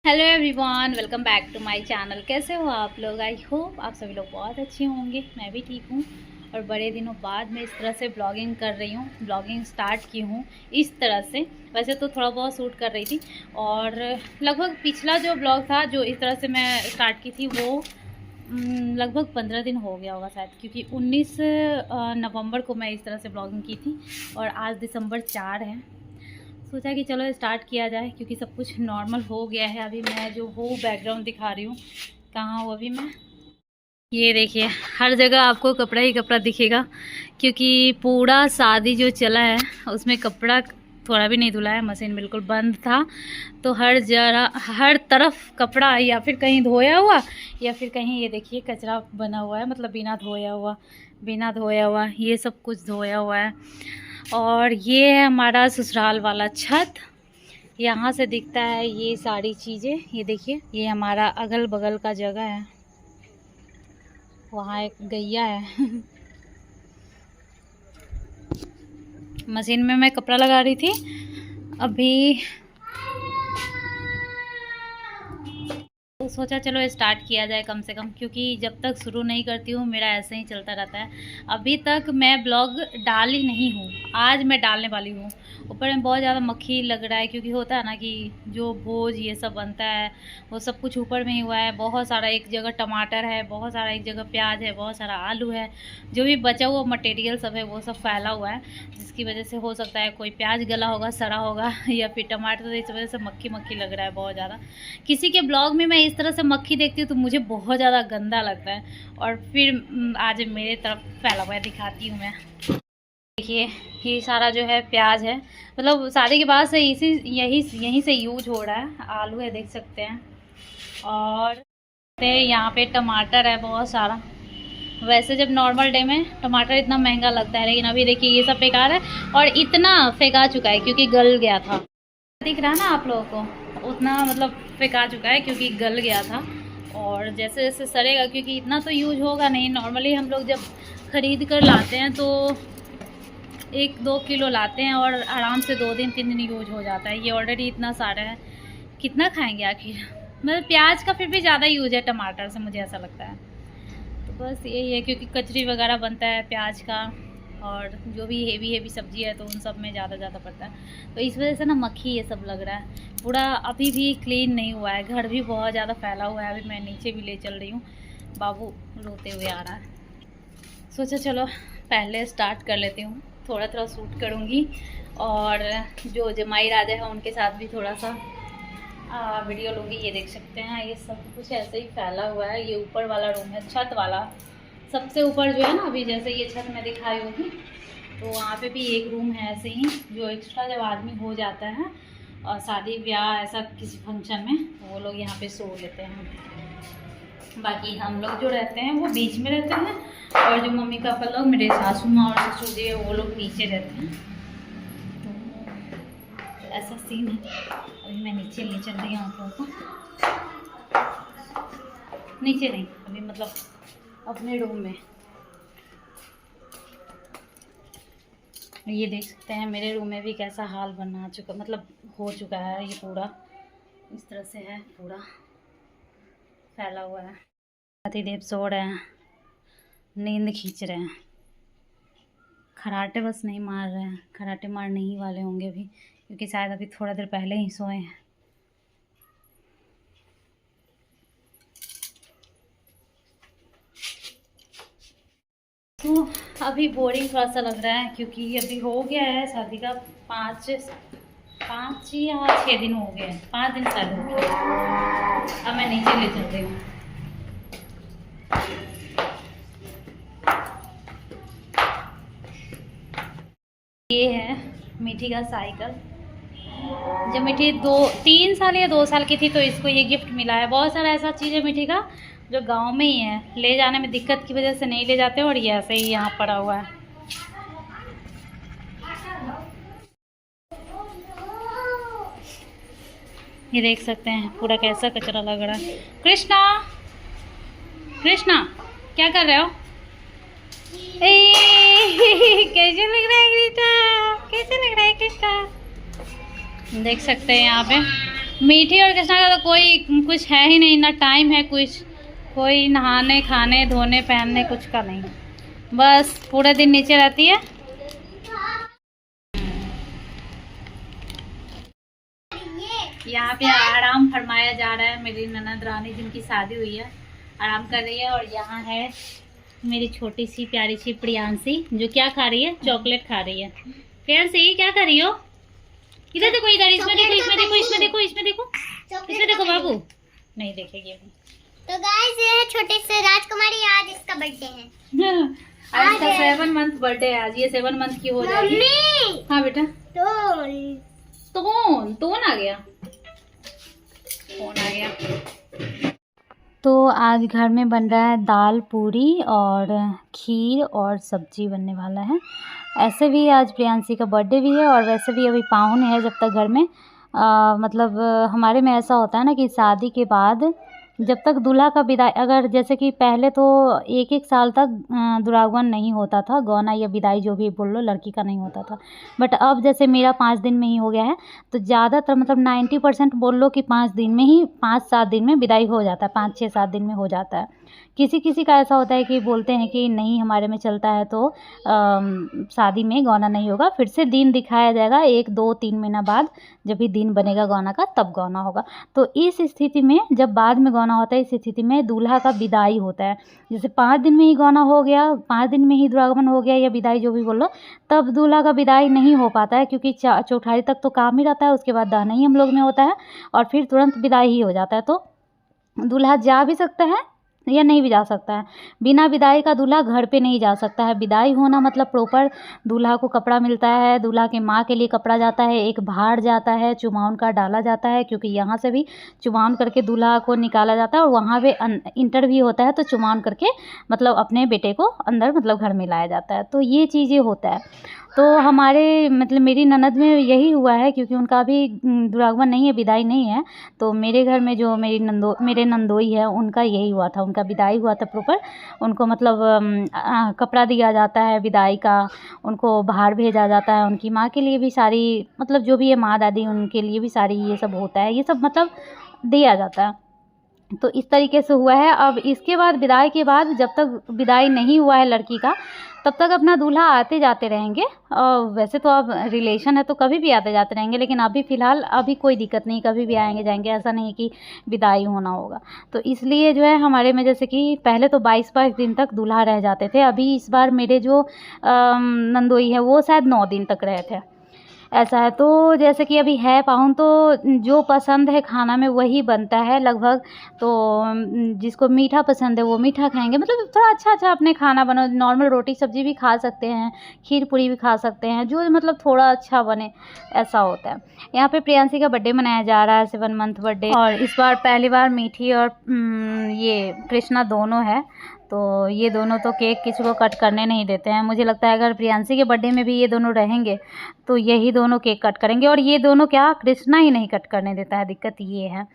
Hello everyone, welcome back to my channel. कैसे हो आप लोग? आई होप आप सभी लोग बहुत अच्छे होंगे। मैं भी ठीक हूँ और बड़े दिनों बाद मैं इस तरह से ब्लॉगिंग कर रही हूँ, ब्लॉगिंग स्टार्ट की हूँ इस तरह से। वैसे तो थोड़ा बहुत शूट कर रही थी और लगभग पिछला जो ब्लॉग था जो इस तरह से मैं स्टार्ट की थी वो लगभग 15 दिन हो गया होगा शायद, क्योंकि 19 नवंबर को मैं इस तरह से ब्लॉगिंग की थी और आज दिसंबर 4 है। सोचा कि चलो स्टार्ट किया जाए क्योंकि सब कुछ नॉर्मल हो गया है। अभी मैं जो वो बैकग्राउंड दिखा रही हूँ, कहाँ हो अभी मैं, ये देखिए हर जगह आपको कपड़ा ही कपड़ा दिखेगा क्योंकि पूरा शादी जो चला है उसमें कपड़ा थोड़ा भी नहीं धुला है। मशीन बिल्कुल बंद था तो हर जगह हर तरफ कपड़ा, या फिर कहीं धोया हुआ या फिर कहीं ये देखिए कचरा बना हुआ है, मतलब बिना धोया हुआ ये सब कुछ धोया हुआ है। और ये है हमारा ससुराल वाला छत, यहाँ से दिखता है ये सारी चीज़ें। ये देखिए ये हमारा अगल बगल का जगह है, वहाँ एक गैया है मशीन में मैं कपड़ा लगा रही थी अभी, तो सोचा चलो स्टार्ट किया जाए कम से कम, क्योंकि जब तक शुरू नहीं करती हूँ मेरा ऐसे ही चलता रहता है। अभी तक मैं ब्लॉग डाली नहीं हूँ, आज मैं डालने वाली हूँ। ऊपर में बहुत ज़्यादा मक्खी लग रहा है क्योंकि होता है ना कि जो भोज ये सब बनता है वो सब कुछ ऊपर में ही हुआ है। बहुत सारा एक जगह टमाटर है, बहुत सारा एक जगह प्याज है, बहुत सारा आलू है, जो भी बचा हुआ मटेरियल सब है वो सब फैला हुआ है, जिसकी वजह से हो सकता है कोई प्याज गला होगा, सड़ा होगा या फिर टमाटर, तो इस वजह से मक्खी मक्खी लग रहा है बहुत ज़्यादा। किसी के ब्लॉग में मैं इस तरह से मक्खी देखती हूँ तो मुझे बहुत ज़्यादा गंदा लगता है। और फिर आज मेरे तरफ फैला हुआ है, दिखाती हूँ मैं। देखिए ये सारा जो है प्याज है, मतलब शादी के बाद से यहीं से यूज हो रहा है। आलू है देख सकते हैं, और यहाँ पे टमाटर है बहुत सारा। वैसे जब नॉर्मल डे में टमाटर इतना महंगा लगता है, लेकिन अभी देखिए ये सब बेकार है और इतना फेंका चुका है क्योंकि गल गया था। दिख रहा है ना आप लोगों को, उतना मतलब फेंका चुका है क्योंकि गल गया था। और जैसे जैसे सड़ेगा, क्योंकि इतना तो यूज होगा नहीं। नॉर्मली हम लोग जब ख़रीद कर लाते हैं तो 1-2 किलो लाते हैं और आराम से 2 दिन 3 दिन यूज हो जाता है। ये ऑलरेडी इतना सारा है, कितना खाएंगे आखिर। मतलब प्याज का फिर भी ज़्यादा यूज है टमाटर से, मुझे ऐसा लगता है। तो बस यही है, क्योंकि कचरी वगैरह बनता है प्याज का, और जो भी हेवी सब्जी है तो उन सब में ज़्यादा पड़ता है। तो इस वजह से ना मक्खी ये सब लग रहा है पूरा। अभी भी क्लीन नहीं हुआ है, घर भी बहुत ज़्यादा फैला हुआ है। अभी मैं नीचे भी ले चल रही हूँ, बाबू रोते हुए आ रहा है। सोचा चलो पहले स्टार्ट कर लेती हूँ, थोड़ा थोड़ा शूट करूँगी और जो जमाई राजा है उनके साथ भी थोड़ा सा वीडियो लूँगी। ये देख सकते हैं ये सब कुछ ऐसे ही फैला हुआ है। ये ऊपर वाला रूम है, छत वाला सबसे ऊपर जो है ना, अभी जैसे ये छत मैं दिखाई होगी तो वहाँ पे भी एक रूम है ऐसे ही, जो एक्स्ट्रा जब आदमी हो जाता है और शादी ब्याह ऐसा किसी फंक्शन में वो लोग यहाँ पे सो लेते हैं। बाकी हम लोग जो रहते हैं वो बीच में रहते हैं, और जो मम्मी पापा लोग, मेरे सासू माँ और ससुर जी है, वो लोग नीचे रहते हैं। तो ऐसा सीन है। अभी मैं नीचे ले चल रही हूँ आप लोगों को, नीचे नहीं अभी, मतलब अपने रूम में। ये देख सकते हैं मेरे रूम में भी कैसा हाल बना चुका, मतलब हो चुका है। ये पूरा इस तरह से है, पूरा फैला हुआ है। पतिदेव सो रहे हैं, नींद खींच रहे हैं, खराटे बस नहीं मार रहे हैं। खराटे मारने ही वाले होंगे अभी, क्योंकि शायद अभी थोड़ा देर पहले ही सोए हैं। तो अभी बोरिंग थोड़ा सा लग रहा है क्योंकि अभी हो गया है शादी का 5 या 6 दिन हो गए हैं, 5 दिन शायद हो गए। अब मैं नीचे ले चल रही हूँ। ये है मीठी का साइकिल। जब मीठी 3 साल या 2 साल की थी तो इसको ये गिफ्ट मिला है। बहुत सारा ऐसा चीज़ है मीठी का जो गांव में ही है, ले जाने में दिक्कत की वजह से नहीं ले जाते, और ये ऐसे ही यहाँ पड़ा हुआ है। ये देख सकते हैं पूरा कैसा कचरा लग रहा है। कृष्णा कृष्णा क्या कर रहे हो? कैसे लग रहा है कृष्णा, कैसे लग रहा है कृष्णा? देख सकते हैं यहाँ पे मीठी और कृष्णा का तो कोई कुछ है ही नहीं, ना टाइम है कुछ, कोई नहाने खाने धोने पहनने कुछ का नहीं, बस पूरे दिन नीचे रहती है। यहाँ पे आराम फरमाया जा रहा है। मेरी ननद रानी जिनकी शादी हुई है आराम कर रही है, और यहाँ है मेरी छोटी सी प्यारी सी प्रियांशी जो क्या खा रही है, चॉकलेट खा रही है। प्रियांशी क्या कर रही हो? इधर देखो, इधर, इसमें देखो, इसमें देखो, इसमें देखो, इसमें देखो, इसमें देखो बाबू, नहीं देखेगी अभी। तो गाइस ये है छोटे से राजकुमारी, आज इसका बर्थडे है। आज इसका 7 मंथ बर्थडे है आज, ये 7 मंथ की हो जाएगी। हाँ बेटा, टोन आ गया, फोन आ गया। तो आज घर में बन रहा है दाल पूरी और खीर और सब्जी बनने वाला है। ऐसे भी आज प्रियांशी का बर्थडे भी है, और वैसे भी अभी पाहुन है जब तक घर में। मतलब हमारे में ऐसा होता है ना कि शादी के बाद जब तक दूल्हा का विदाई, अगर जैसे कि पहले तो 1-1 साल तक दुरागमन नहीं होता था, गौना या विदाई जो भी बोल लो, लड़की का नहीं होता था। बट अब जैसे मेरा 5 दिन में ही हो गया है, तो ज़्यादातर मतलब 90% बोल लो कि 5 दिन में ही, 5-7 दिन में विदाई हो जाता है, 5-6-7 दिन में हो जाता है। किसी किसी का ऐसा होता है कि बोलते हैं कि नहीं हमारे में चलता है तो शादी में गौना नहीं होगा, फिर से दिन दिखाया जाएगा 1-2-3 महीना बाद, जब भी दिन बनेगा गौना का तब गौना होगा। तो इस स्थिति में जब बाद में गौना होता है, इस स्थिति में दूल्हा का विदाई होता है। जैसे 5 दिन में ही गौना हो गया, 5 दिन में ही दुरागमन हो गया या विदाई जो भी बोलो, तब दूल्हा का विदाई नहीं हो पाता है, क्योंकि चौठारी तक तो काम ही रहता है, उसके बाद दाना ही हम लोग में होता है और फिर तुरंत विदाई ही हो जाता है। तो दूल्हा जा भी सकता है या नहीं भी जा सकता है। बिना विदाई का दूल्हा घर पे नहीं जा सकता है। विदाई होना मतलब प्रॉपर दूल्हा को कपड़ा मिलता है, दूल्हा के माँ के लिए कपड़ा जाता है, एक भाड़ जाता है, चुमाउन का डाला जाता है, क्योंकि यहाँ से भी चुमाउन करके दूल्हा को निकाला जाता है, और वहाँ पे इंटर भी होता है, तो चुमाउन करके मतलब अपने बेटे को अंदर मतलब घर में लाया जाता है। तो ये चीज़ें होता है। तो हमारे मतलब मेरी ननद में यही हुआ है, क्योंकि उनका अभी दुरागमन नहीं है, विदाई नहीं है। तो मेरे घर में जो मेरे नंदोई है, उनका यही हुआ था, उनका विदाई हुआ था प्रॉपर। उनको मतलब कपड़ा दिया जाता है विदाई का, उनको बाहर भेजा जाता है, उनकी माँ के लिए भी सारी मतलब जो भी है माँ दादी उनके लिए भी सारी ये सब होता है, ये सब मतलब दिया जाता है। तो इस तरीके से हुआ है। अब इसके बाद विदाई के बाद जब तक विदाई नहीं हुआ है लड़की का, तब तक अपना दूल्हा आते जाते रहेंगे। और वैसे तो अब रिलेशन है तो कभी भी आते जाते रहेंगे, लेकिन अभी फ़िलहाल अभी कोई दिक्कत नहीं, कभी भी आएंगे जाएंगे, ऐसा नहीं है कि विदाई होना होगा। तो इसलिए जो है हमारे में जैसे कि पहले तो 22-22 दिन तक दूल्हा रह जाते थे, अभी इस बार मेरे जो नंदोई है वो शायद 9 दिन तक रहे थे, ऐसा है। तो जैसे कि अभी है पाहुन, तो जो पसंद है खाना में वही बनता है लगभग। तो जिसको मीठा पसंद है वो मीठा खाएंगे, मतलब थोड़ा अच्छा अपने खाना बनो। नॉर्मल रोटी सब्जी भी खा सकते हैं, खीर पूरी भी खा सकते हैं, जो मतलब थोड़ा अच्छा बने, ऐसा होता है। यहाँ पे प्रियांशी का बर्थडे मनाया जा रहा है, 7 मंथ बर्थडे, और इस बार पहली बार मीठी और ये कृष्णा दोनों है। तो ये दोनों तो केक किसी को कट करने नहीं देते हैं। मुझे लगता है अगर प्रियांशी के बर्थडे में भी ये दोनों रहेंगे तो यही दोनों केक कट करेंगे, और ये दोनों क्या, कृष्णा ही नहीं कट करने देता है, दिक्कत ये है।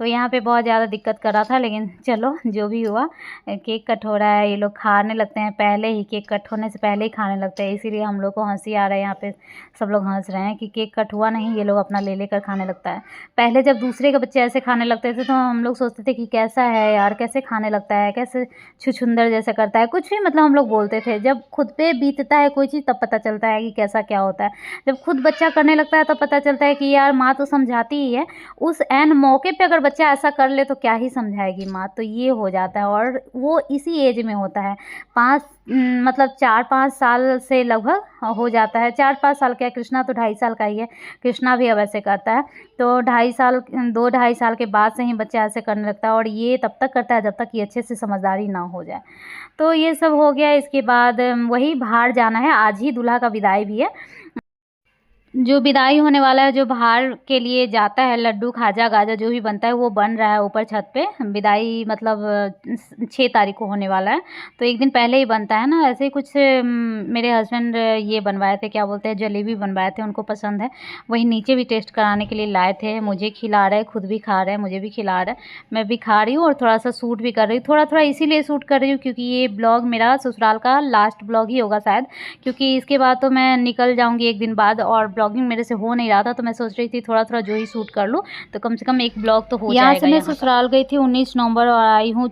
तो यहाँ पे बहुत ज़्यादा दिक्कत कर रहा था, लेकिन चलो जो भी हुआ, केक कट हो रहा है, ये लोग खाने लगते हैं पहले ही, केक कट होने से पहले ही खाने लगते हैं, इसीलिए हम लोग को हंसी आ रहा है। यहाँ पे सब लोग हंस रहे हैं कि केक कट हुआ नहीं, ये लोग अपना ले लेकर खाने लगता है। पहले जब दूसरे के बच्चे ऐसे खाने लगते थे तो हम लोग सोचते थे कि कैसा है यार, कैसे खाने लगता है, कैसे छुछुंदर जैसा करता है, कुछ भी मतलब हम लोग बोलते थे। जब खुद पे बीतता है कोई चीज़ तब पता चलता है कि कैसा क्या होता है। जब खुद बच्चा करने लगता है तब पता चलता है कि यार माँ तो समझाती ही है, उस एन मौके पे अगर बच्चा ऐसा कर ले तो क्या ही समझाएगी माँ। तो ये हो जाता है, और वो इसी एज में होता है, 5 मतलब 4-5 साल से लगभग हो जाता है। 4-5 साल का है, कृष्णा तो 2.5 साल का ही है, कृष्णा भी अब ऐसे करता है। तो 2-2.5 साल के बाद से ही बच्चा ऐसे करने लगता है, और ये तब तक करता है जब तक ये अच्छे से समझदारी ना हो जाए। तो ये सब हो गया। इसके बाद वही बाहर जाना है, आज ही दूल्हा का विदाई भी है। जो विदाई होने वाला है, जो बाहर के लिए जाता है, लड्डू खाजा गाजा जो भी बनता है वो बन रहा है ऊपर छत पे। विदाई मतलब 6 तारीख को होने वाला है, तो एक दिन पहले ही बनता है ना। ऐसे ही कुछ मेरे हस्बैंड ये बनवाए थे, क्या बोलते हैं, जलेबी बनवाए थे, उनको पसंद है। वही नीचे भी टेस्ट कराने के लिए लाए थे, मुझे खिला रहे, खुद भी खा रहे हैं, मुझे भी खिला रहे हैं, मैं भी खा रही हूँ, और थोड़ा सा सूट भी कर रही हूँ। थोड़ा इसीलिए सूट कर रही हूँ क्योंकि ये ब्लॉग मेरा ससुराल का लास्ट ब्लॉग ही होगा शायद, क्योंकि इसके बाद तो मैं निकल जाऊँगी एक दिन बाद, और ब्लॉगिंग मेरे से हो नहीं रहा था, तो मैं सोच रही थी थोड़ा थोड़ा जो ही शूट कर लूँ तो कम से कम एक ब्लॉग तो हो जाएगा। यहाँ से मैं ससुराल गई थी 19 नवंबर और आई हूँ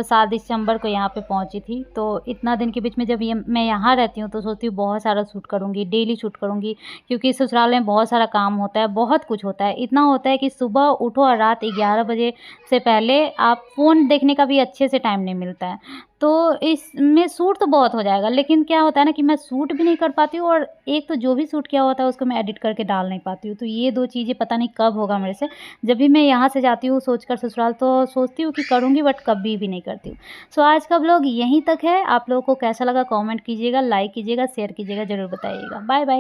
7 दिसंबर को यहाँ पे पहुँची थी। तो इतना दिन के बीच में जब मैं यहाँ रहती हूँ तो सोचती हूँ बहुत सारा शूट करूँगी, डेली शूट करूँगी, क्योंकि ससुराल में बहुत सारा काम होता है, बहुत कुछ होता है। इतना होता है कि सुबह उठो और रात 11 बजे से पहले आप फ़ोन देखने का भी अच्छे से टाइम नहीं मिलता है। तो इसमें शूट तो बहुत हो जाएगा, लेकिन क्या होता है ना कि मैं शूट भी नहीं कर पाती हूँ और एक तो जो भी शूट किया होता है उसको मैं एडिट करके डाल नहीं पाती हूँ। तो ये 2 चीज़ें पता नहीं कब होगा मेरे से। जब भी मैं यहाँ से जाती हूँ सोचकर ससुराल तो सोचती हूँ कि करूँगी, बट कभी भी नहीं करती हूँ। सो आज का व्लॉग यहीं तक है। आप लोगों को कैसा लगा कमेंट कीजिएगा, लाइक कीजिएगा, शेयर कीजिएगा, ज़रूर बताइएगा। Bye bye.